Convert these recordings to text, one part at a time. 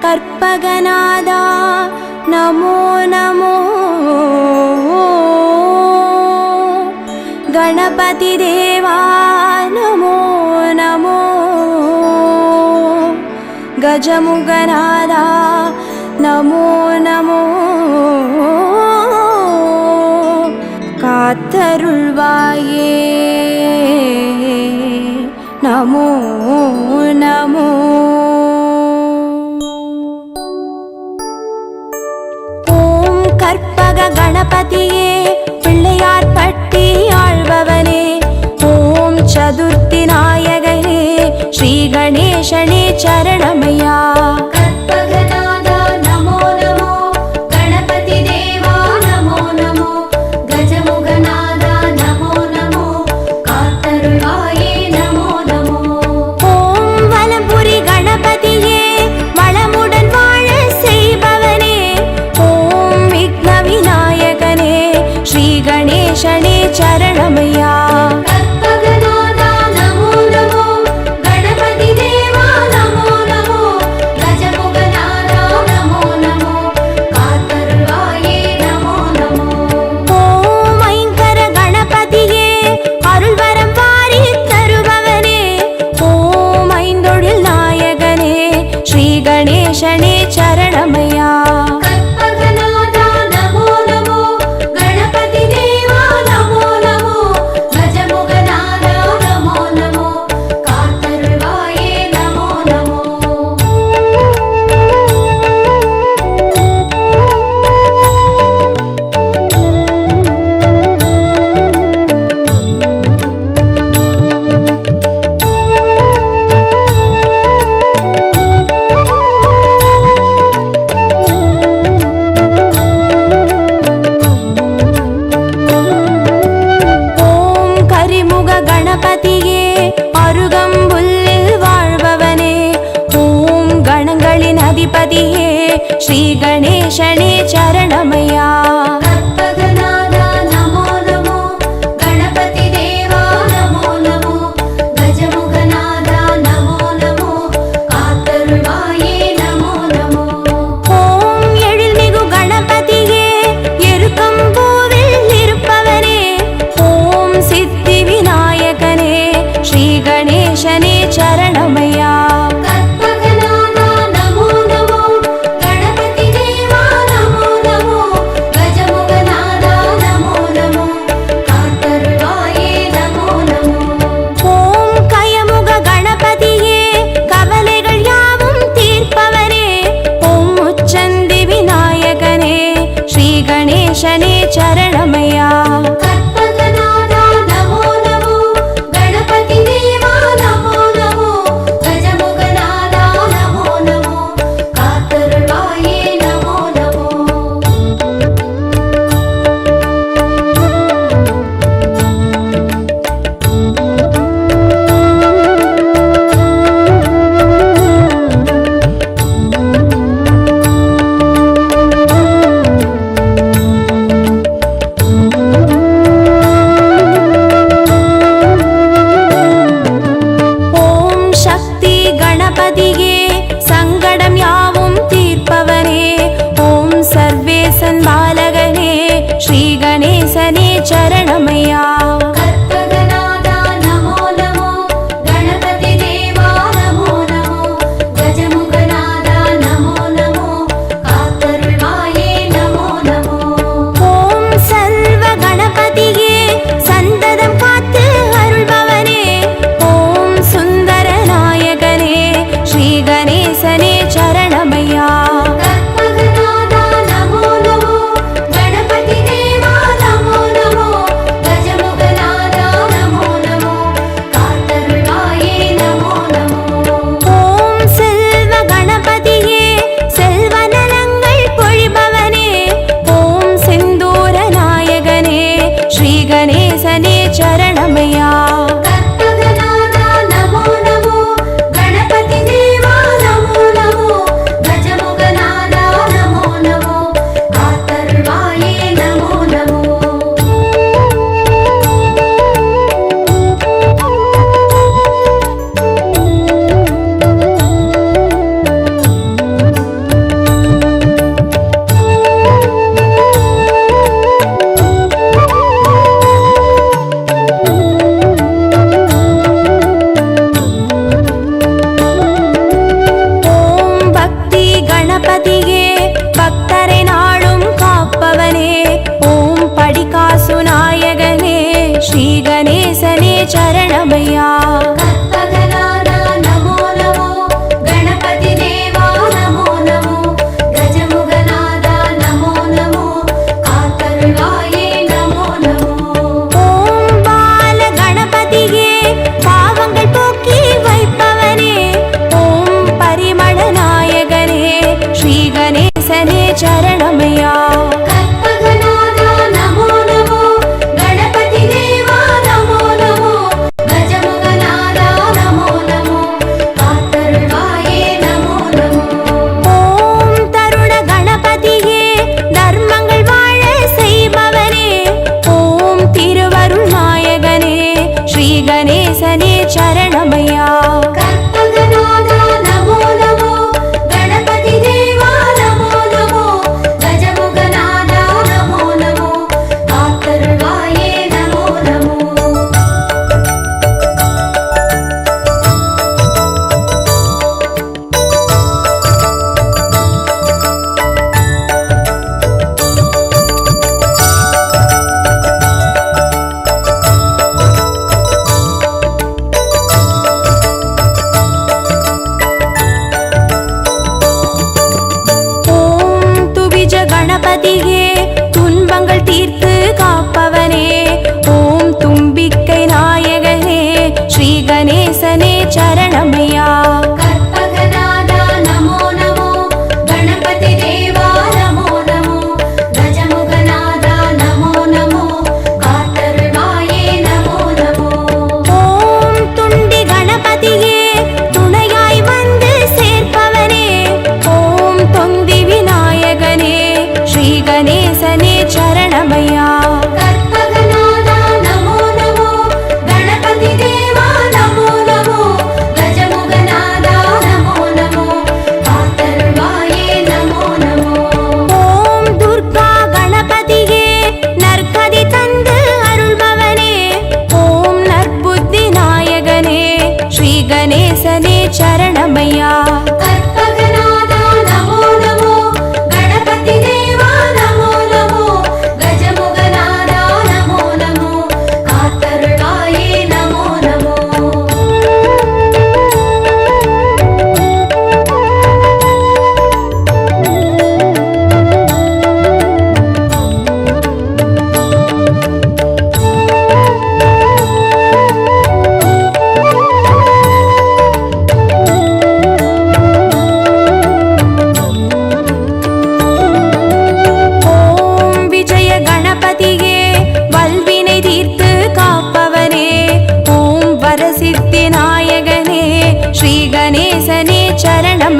கற்பகநாதா நமோ நமோ. गणपति देवा नमो नमो. गजमुगनादा नमो नमो. कात्तरुள்வாயே नमो नमो. ஓம் கற்பக கணபதியே பிள்ளையார் பட்டி ஆழ்பவனே. ஓம் சதுர்த்தி நாயகனே ஸ்ரீ கணேசனே சரணமையா. கற்பகநாதா நமோ நமோ. கணபதி தேவா நமோ நமோ. கஜமுகநாதா நமோ நமோ. காத்தருள்வாயே நமோ நமோ. ஓம் வலம்புரி கணபதியே வளமுடன் வாழ செய்பவனே. ஓம் விக்ன விநாயகனே ஸ்ரீ கணேசனே சரணமையா. கற்பகநாதா நமோ நமோ. கணபதி தேவா நமோ நமோ. கஜமுகநாதா நமோ நமோ. காத்தருள்வாயே நமோ நமோ. ஓம் ஐங்கர கணபதியே அருள்வரம் வாரி தருபவனே. ஓம் ஐந்தொழில் நாயகனே ஸ்ரீ கணேசனே சரணமையா. கற்பகநாதா நமோ நமோ. கணபதி தேவா நமோ நமோ. கஜமுகநாதா நமோ நமோ. காத்தருள்வாயே நமோ நமோ. ஓம் கரிமுக கணபதியே அருகம்புல்லில் வாழ்பவனே. ஓம் கணங்களின் அதிபதியே ஸ்ரீ கணேசனே சரணமையா. கற்பகநாதா நமோ நமோ. கணபதி தேவா நமோ நமோ. கஜமுகநாதா நமோ நமோ. காத்தருள்வாயே நமோ நமோ. ஓம் எழில்மிகு கணபதியே எருக்கம்பூவில் இருப்பவனே. ஓம் சித்தி விநாயகனே ஸ்ரீ கணேசனே சரணமையா. கற்பகநாதா நமோ நமோ. கணபதி தேவா நமோ நமோ. கஜமுகநாதா நமோ நமோ. காத்தருள்வாயே நமோ நமோ. ஓம் கயமுக கணபதியே கவலைகள் யாவும் தீர்ப்பவனே. ஓம் உச்சந்தி விநாயகனே ஸ்ரீ கணேசனே சரணமையா. கற்பகநாதா நமோ நமோ. கணபதி தேவா நமோ நமோ. கஜமுகநாதா நமோ நமோ. காத்தருள்வாயே நமோ நமோ. ஓம் சக்தி கணபதியே சங்கடம் யாவும் தீர்ப்பவனே. ஓம் சர்வேசன் பாலகனே ஸ்ரீ கணேசனே சரணமையா. கற்பகநாதா நமோ நமோ. கணபதி தேவா நமோ நமோ. கஜமுகநாதா நமோ நமோ. காத்தருள்வாயே நமோ நமோ. ஓம் சர்வ கணபதியே சந்ததம் காத்து அருள்பவனே. ஓம் சுந்தர நாயகனே ஸ்ரீ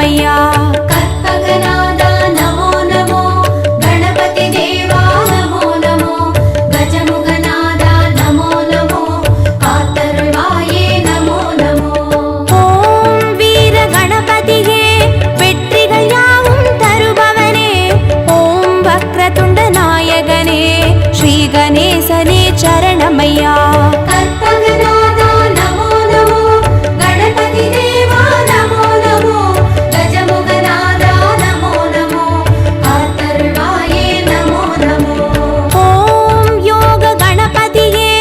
சரணமையா. கற்பகநாதா நமோ நமோ, கணபதி தேவா நமோ நமோ, கஜமுகநாதா நமோ நமோ, காத்தருள்வாயே நமோ நமோ. ஓம் வீர கணபதியே வெற்றிகள் யாவும் தருபவனே, ஓம் வக்ரதுண்ட நாயகனே ஸ்ரீ கணேசனே சரணமையா. கற்பகநாதா நமோ நமோ, கணபதி தேவா நமோ நமோ, கஜமுகநாதா நமோ நமோ, காத்தருள்வாயே நமோ நமோ. ஓம் யோக கணபதியே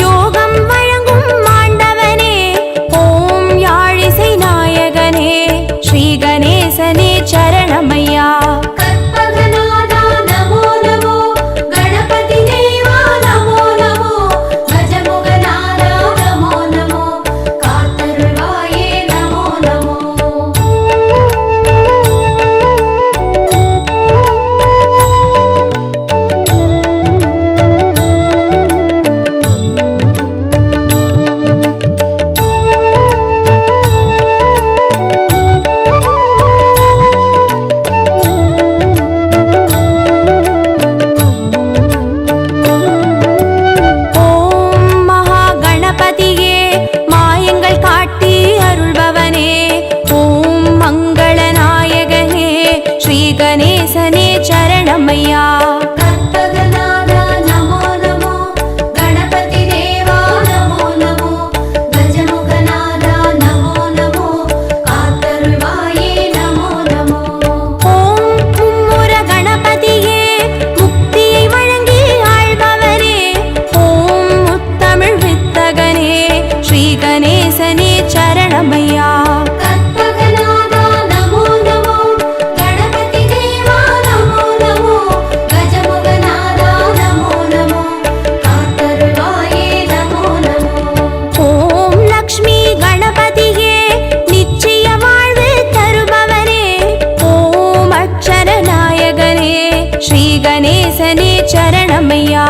யோகம் வழங்கும் மாண்டவனே, ஓம் யாழிசை நாயகனே ஸ்ரீ கணேசனே சரணமையா. கற்பகநாதா நமோ நமோ, கணபதி தேவா நமோ நமோ, கஜமுகநாதா நமோ நமோ, காத்தருள்வாயே நமோ நமோ. ஓம் மகா கணபதியே மாயங்கள் காட்டி அருள்பவனே, ஓம் மங்கள நாயகனே ஸ்ரீ கணேசனே சரணமையா. கற்பகநாதா நமோ நமோ, கணபதி தேவா நமோ நமோ, கஜமுகநாதா நமோ நமோ, காத்தருள்வாயே நமோ நமோ. ஓம் மும்முர கணபதியே முக்தியை வழங்கி ஆள்பவரே, ஓம் முத்தமிழ் வித்தகனே ஸ்ரீ கணேசனே சரணமையா. கற்பகநாதா நமோ நமோ, கணபதி தேவா நமோ நமோ, கஜமுகநாதா நமோ நமோ, காத்தருள்வாயே நமோ நமோ. ஓம் லக்ஷ்மி கணபதியே நிச்சய வாழ்வு தருபவனே, ஓம் அக்ஷர நாயகனே ஸ்ரீ கணேசனே சரணமையா.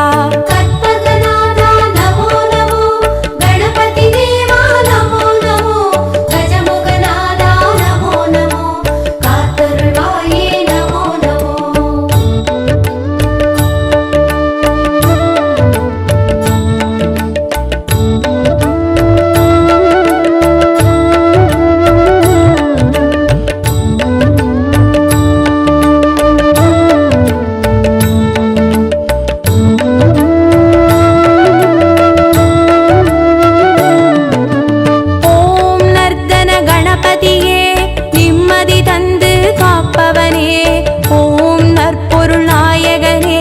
கற்பகநாதா நமோ நமோ, கணபதி தேவா நமோ நமோ, கஜமுகநாதா நமோ நமோ, காத்தருள்வாயே நமோ நமோ. ஓம் நர்தன கணபதியே நிம்மதி தந்து காப்பவனே, ஓம் நற்பொருள் நாயகனே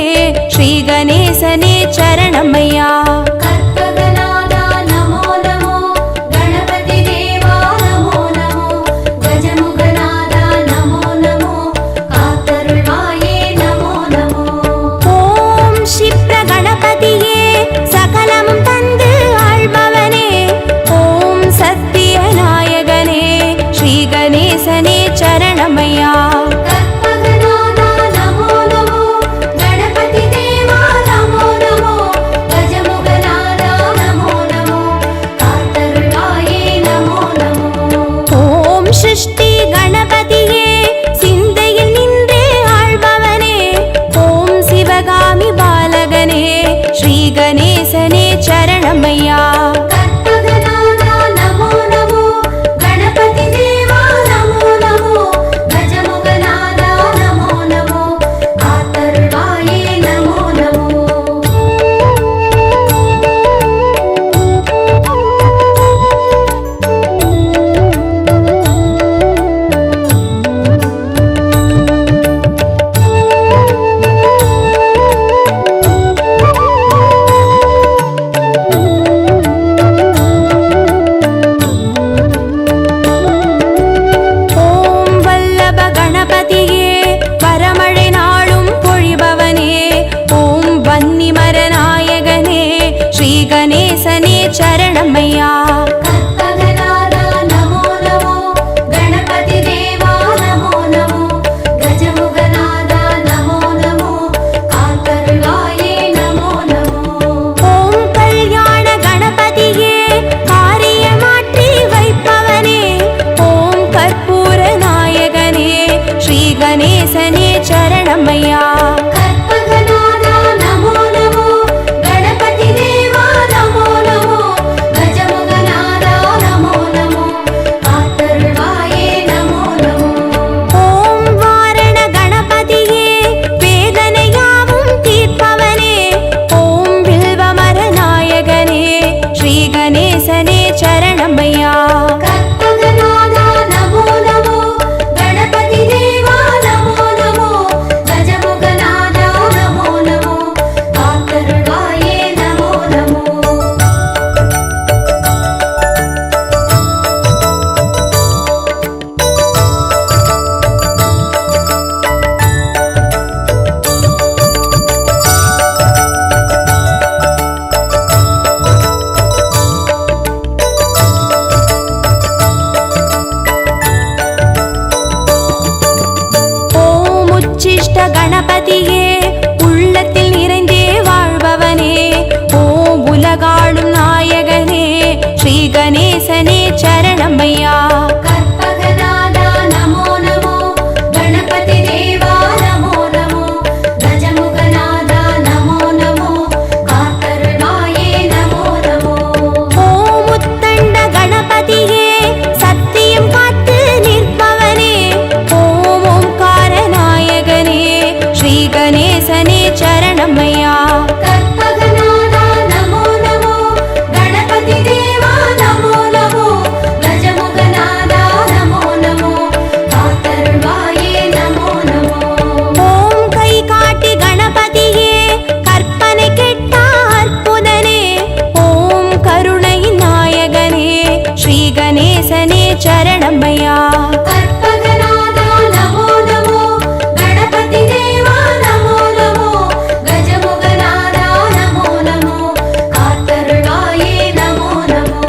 ஸ்ரீ கணேசனே சரணமையா. கற்பகநாதா நமோ நமோ, கணபதி தேவா நமோ நமோ, கஜமுகநாதா நமோ நமோ, காத்தருள்வாயே நமோ நமோ. ஓம் க்ஷிப்ர கணபதியே சகலமும் தந்து ஆள்பவனே, ஓம் சத்திய நாயகனே ஸ்ரீ கணேசனே சரணமையா. கற்பகநாதா நமோ நமோ, கணபதி தேவா நமோ நமோ, கஜமுகநாதா நமோ நமோ, காத்தருள்வாயே நமோ நமோ. ஓம் சிருஷ்டி கணபதியே சிந்தையில் நின்றே ஆள்பவனே, ஓம் சிவகாமி பாலகனே ஸ்ரீ கணேசனே சரணமையா. கற்பகநாதா நமோ நமோ, கணபதி தேவா நமோ நமோ, கஜமுகநாதா நமோ நமோ, காத்தருள்வாயே நமோ நமோ. ஸ்ரீ கணேசனே சரணமையா. கற்பகநாதா நமோ நமோ, கணபதி தேவா நமோ நமோ, கஜமுகநாதா நமோ நமோ, காத்தருள்வாயே நமோ நமோ. ஓம் வாரண கணபதியே வேதனையாவும் தீர்ப்பவனே, ஓம் வில்வமர நாயகனே ஸ்ரீ கணேசனே சரணமையா. கற்பகநாதா நமோ நமோ, கணபதி தேவா நமோ நமோ, கஜமுகநாதா நமோ நமோ, காத்தருள்வாயே நமோ நமோ. ஓம் உச்சிஷ்ட கணபதியே உள்ளத்தில் நிறைந்தே வாழ்பவனே, ஓம் உலகாளும் நாயகனே ஸ்ரீ கணேசனே சரணமையா. கற்பகநாதா நமோ நமோ, கணபதி தேவா நமோ நமோ, கஜமுகநாதா நமோ நமோ, காத்தருள்வாயே நமோ நமோ. ஓம் முத்தண்ட கணபதியே சத்தியம் காத்து நிற்பவனே, ஓம் ஓம்கார நாயகனே ஸ்ரீ கணேசனே சரணமையா. கற்பகநாதா நமோ நமோ, கணபதி தேவா நமோ நமோ, கஜமுகநாதா நமோ நமோ, காத்தருள்வாயே நமோ நமோ. ஓம் கை காட்டி கணபதியே கற்பனை கெட்டா அற்புதனே, ஓம் கருணை நாயகனே ஸ்ரீ கணேசனே சரணமையா. கற்பகநாதா நமோ நமோ, கணபதி தேவா நமோ நமோ, கஜமுகநாதா நமோ நமோ, காத்தருள்வாயே நமோ நமோ.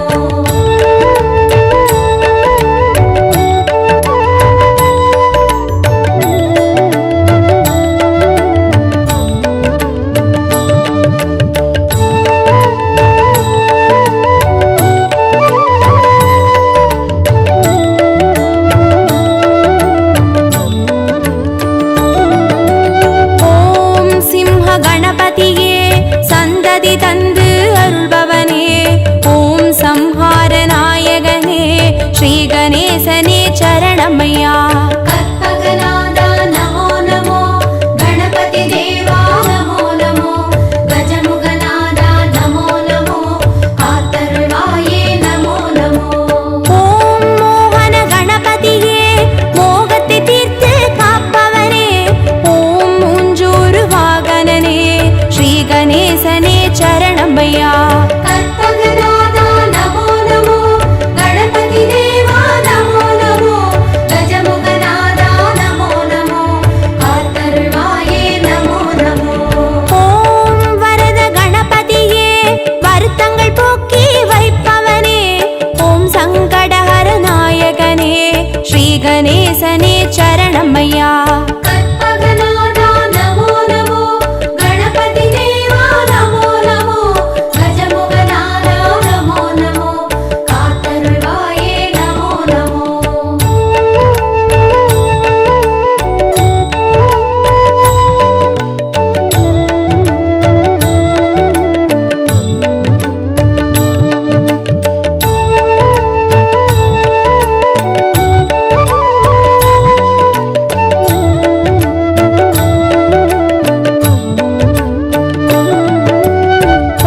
ஓம் சிம்ஹ கணபதியே சந்ததி தந்து அருள்பவனே, ஓம் சம்ஹார நாயகனே ஸ்ரீ கணேசனே சரணமையா. கற்பகநாதா நமோ நமோ, கணபதி தேவா நமோ நமோ, கஜமுகநாதா நமோ நமோ, காத்தருள்வாயே நமோ நமோ. ஓம் மோகன கணபதியே மோகத்தை தீர்த்து காப்பவனே, ஓம் மூஞ்சூறு வாகனனே ஸ்ரீ கணேசனே சரணமையா. கற்பகநாதா நமோ நமோ, கணபதி தேவா நமோ நமோ, கஜமுகநாதா நமோ நமோ, காத்தருள்வாயே நமோ நமோ. ஓம் வரத கணபதியே வருத்தங்கள் போக்கி வைப்பவனே, ஓம் சங்கடஹர நாயகனே ஸ்ரீ கணேசனே சரணமையா. கற்பகநாதா நமோ நமோ, கணபதி தேவா நமோ நமோ, கஜமுகநாதா நமோ நமோ, காத்தருள்வாயே நமோ நமோ.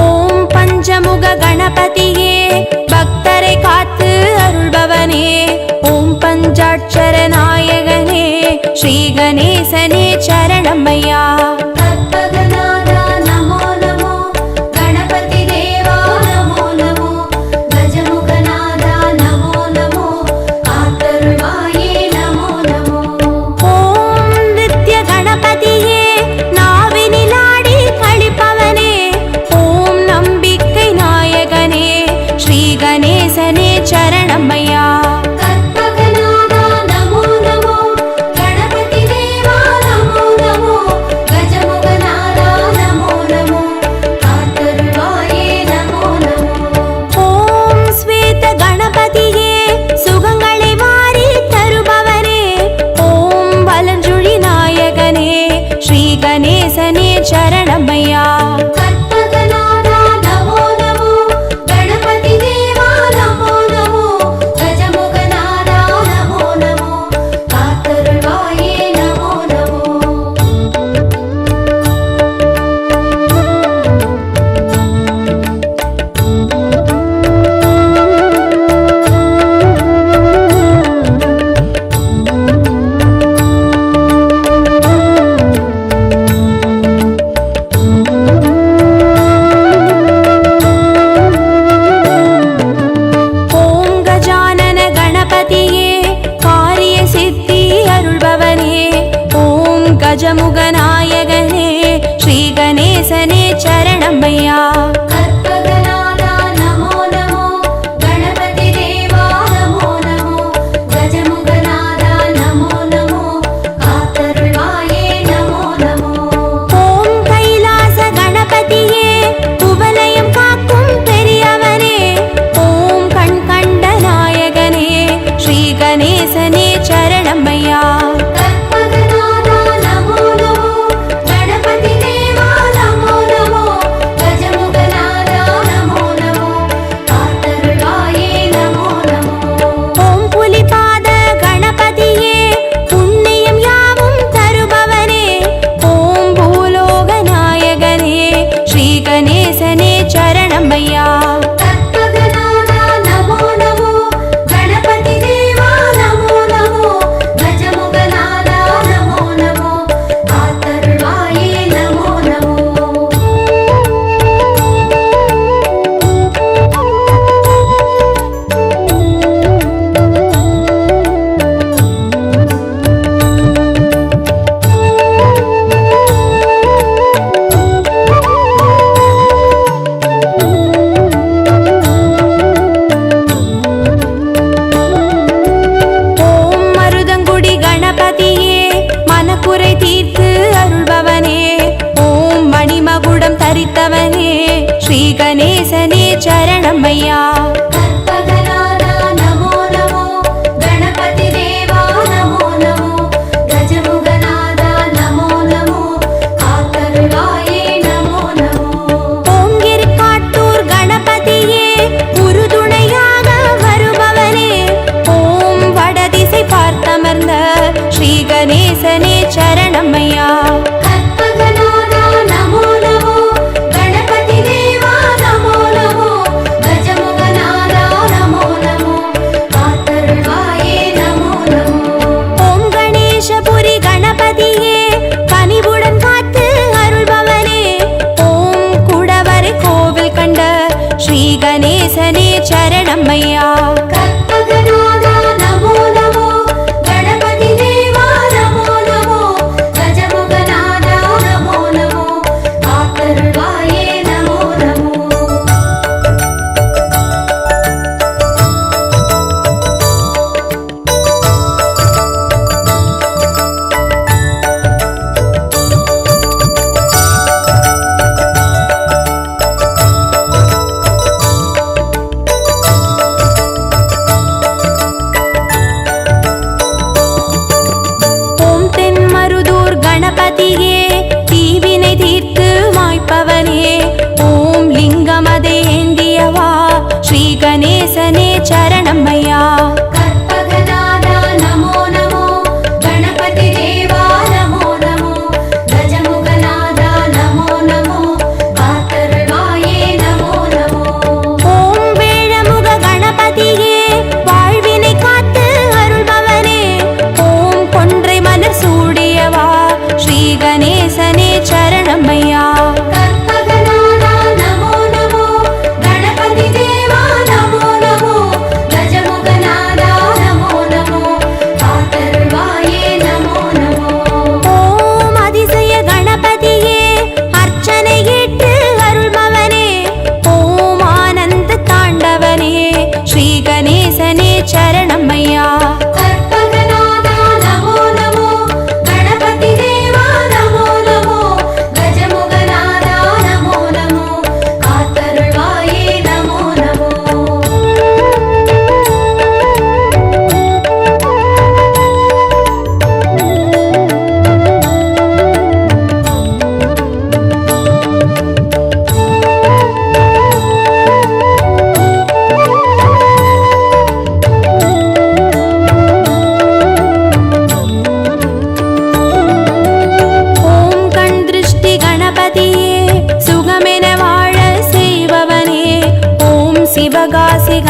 ஓம் பஞ்சமுக கணபதியே பக்தரை காத்து அருள்பவனே, ஓம் பஞ்சாட்சர நாயகனே ஸ்ரீ கணேசனே சரணமையா. கற்பகநாதா நமோ நமோ, கணபதி தேவா நமோ நமோ, கஜமுகநாதா நமோ நமோ, காத்தருள்வாயே நமோ நமோ. ஓம் நித்ய கணபதியே நாவினில் ஆடி கழிப்பவனே, ஓம் நம்பிக்கை நாயகனே ஸ்ரீ கணேசனே சரணமையா. கற்பகநாதா நமோ நமோ, கணபதி தேவா நமோ நமோ,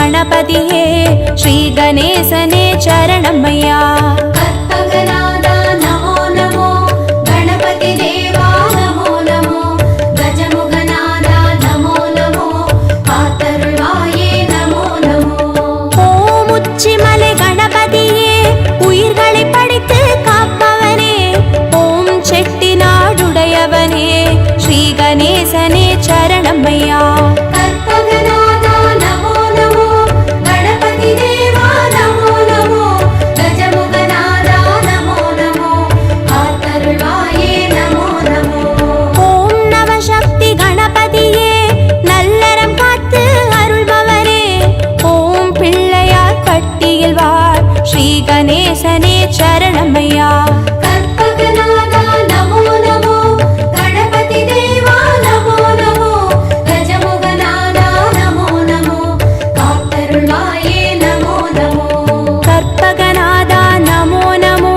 गणपतिये श्री गणेशने चरणमय्या कल्पगनादा नमो नमो गणपति देवा नमो नमो गजमुगनादा नमो नमो कातरुळ्वाये नमो नमो ஓம் உச்சிமலை கணபதியே உயிர்களை படைத்து காப்பவனே ஓம் செட்டிநாடுடையவனே ஸ்ரீ கணேசனே சரணமய்யா कल्पगनादा नमो नमो गणपति देवा नमो नमो गजमुगनादा नमो नमो कातरुळ्वाये नमो नमो ஓம் நவசக்தி கணபதியே நல்லறம் காத்து அருள்பவரே ஓம் பிள்ளையார் பட்டியில் வாழ் ஸ்ரீ கணேசனே சரணமய்யா कल्पगनादा नमो नमो गणपति देवा नमो नमो गजमुगनादा नमो नमो कातरुळ्वाये नमो नमो கற்பகநாதா நமோ நமோ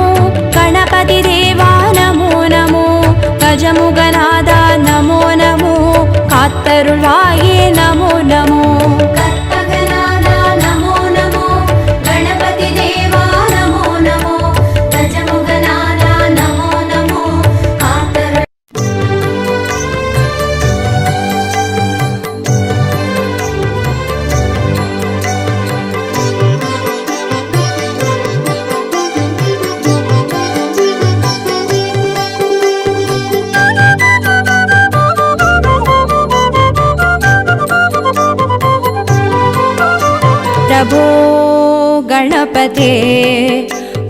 கணபதி தேவா நமோ நமோ கஜமுகநாதா நமோ நமோ காத்தருள்வாயே நமோ நமோ कल्पगनादा नमो नमो गणपति देवा नमो नमो गजमुगनादा नमो नमो कातरुळ्वाये பிரபோ கணபதே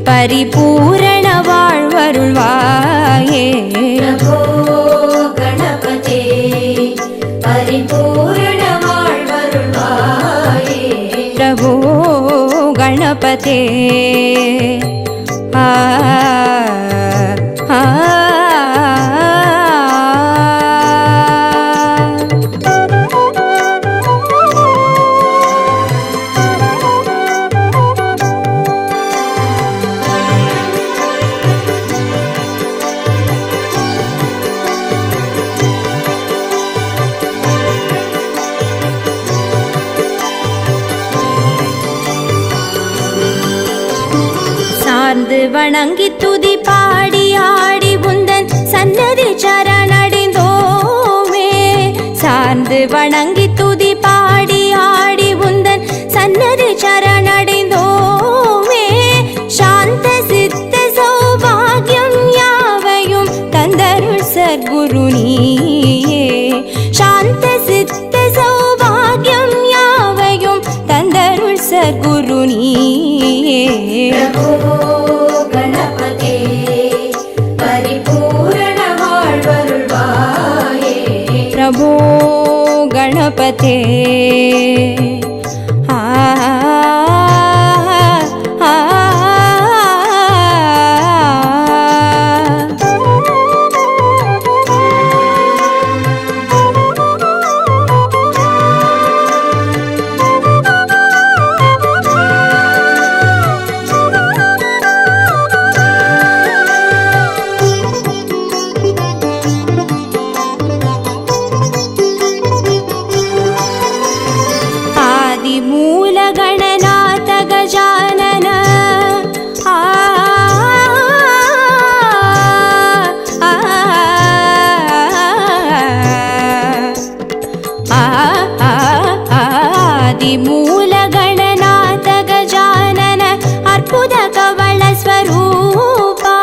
பரிபூரண வாழ்வருள்வாயே प्रभो गणपते परिपूर्ण வாழ்வருள்வாயே பிரபோ கணபதே ஆ ஆ சார்ந்து வணங்கி துதி பாடி ஆடி உந்தன் சன்னதி சரணடைந்தோமே சார்ந்து வணங்கி துதி பாடி ஆடி உந்தன் சன்னதி சரணடைந்தோமே சாந்த சித்த சௌபாகியம் யாவையும் தந்தருள் சத்குரு நீயே சாந்த சித்த சௌபாகியம் யாவையும் தந்தருள் சத்குரு நீயே प्रभो गणपते परिपूर्ण வாழ்வருள்வாயே प्रभो गणपते आ आ आदिमूल गणनाथ गजानन आ आ आदिमूल गणनाथ गजानन अर्पुद कवल स्वरूपा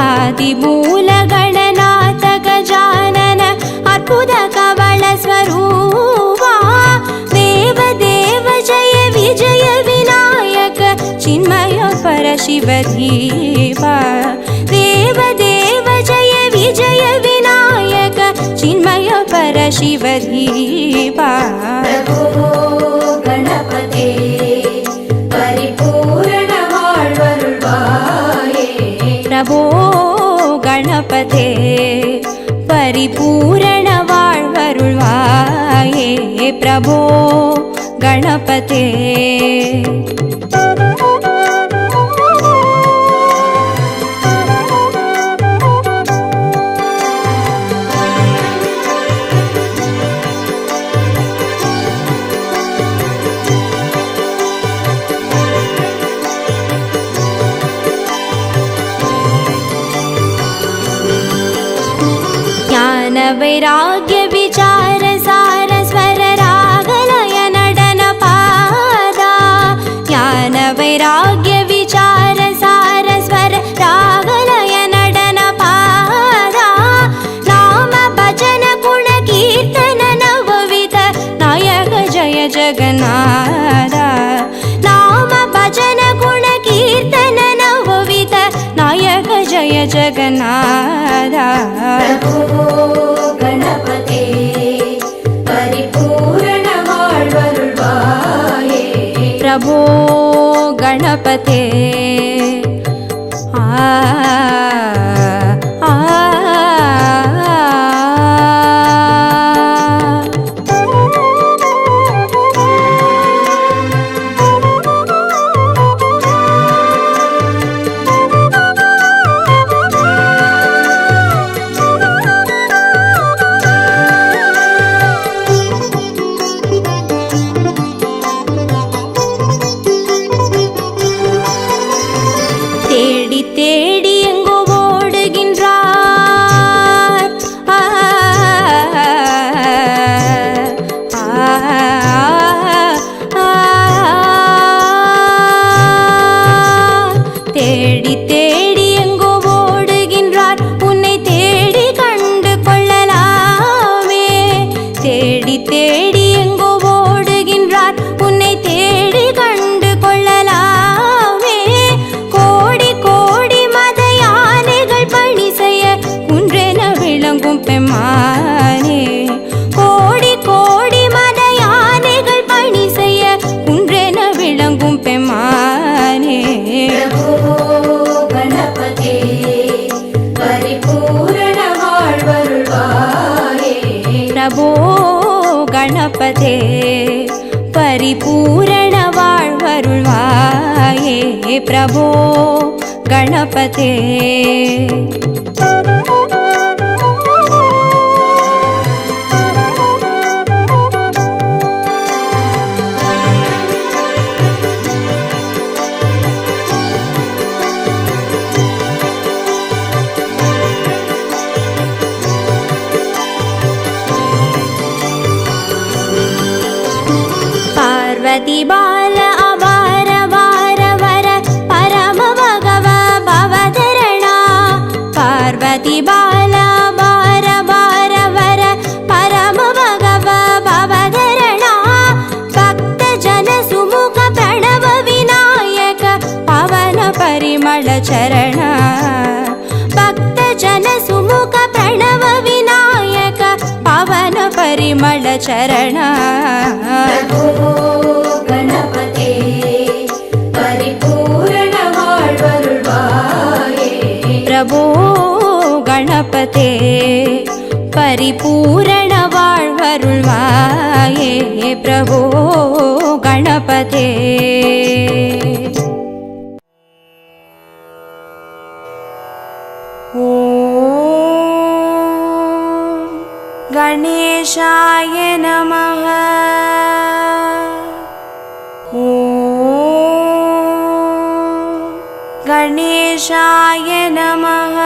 आदिमूल गणनाथ गजानन अर्पुद कवल स्वरूपा देव देव जय विजय विनायक चिन्मय परशिव धीवा देव देव जय विजय विनायक चिन्मय परशिव धीवा प्रभो गणपते परिपूर्ण வாழ்வருள்வாயே प्रभो गणपते परिपूर्ण வாழ்வருள்வாயே प्रभो गणपते वैराग्य विचार सार स्वर रागलय नडन पादा ज्ञान वैराग्य विचार सार स्वर रागलय नडन पादा नाम भजन गुण कीर्तन नवविध नायक जय जगन्नाथ नाम भजन गुण कीर्तन नवविध नायक जय जगन्नाथ प्रभो गणपते परिपूर्ण வாழ்வருள்வாயே प्रभो गणपते தேடி தேடி எங்கோ ஓடுகின்றார் தேடி தேடி எங்கோ ஓடுகின்றார் உன்னை தேடி கண்டு கொள்ளலாமே தேடி தேடி எங்கோ ஓடுகின்றார் உன்னை தேடி கண்டு கொள்ளலாமே கோடி கோடி மத யானைகள் பணி செய்ய குன்றென விளங்கும் பெம்மானே கோடி கோடி மத யானைகள் பணி செய்ய குன்றென விளங்கும் பெம்மானே प्रभो गणपते परिपूर्ण வாழ்வருள்வாயே प्रभो गणपते परिपूर्ण வாழ்வருள்வாயே प्रभो गणपते पार्वती बाल अवार वार वर परम भगव भवधरणा पार्वती बाल अवार वार वर परम भगव भवधरणा भक्त जन सुमुख प्रणव विनायक पवन परिमल चरण भक्त जन सुमुख प्रणव विनायक पवन परिमल चरण प्रभो गणपते परिपूर्ण வாழ்வருள்வாயே प्रभो गणपते परिपूर्ण வாழ்வருள்வாயே प्रभो गणपते गणेशाय नमः गणेशाय नमः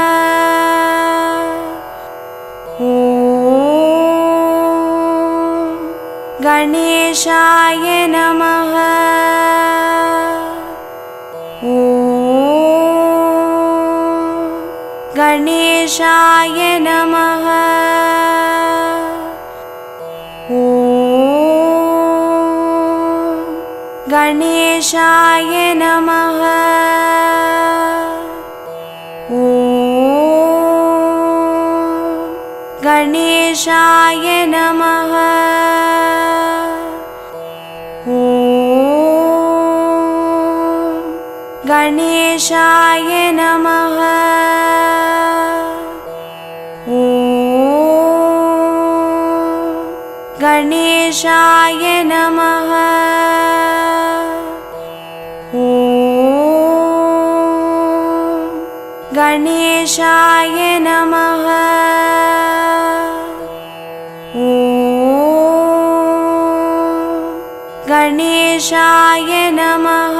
गणेशाय नमः गणेशाय नमः गणेशाय नमः गणेशाय नमः गणेशाय नमः गणेशाय नमः गणेशाय नमः गणेशाय नमः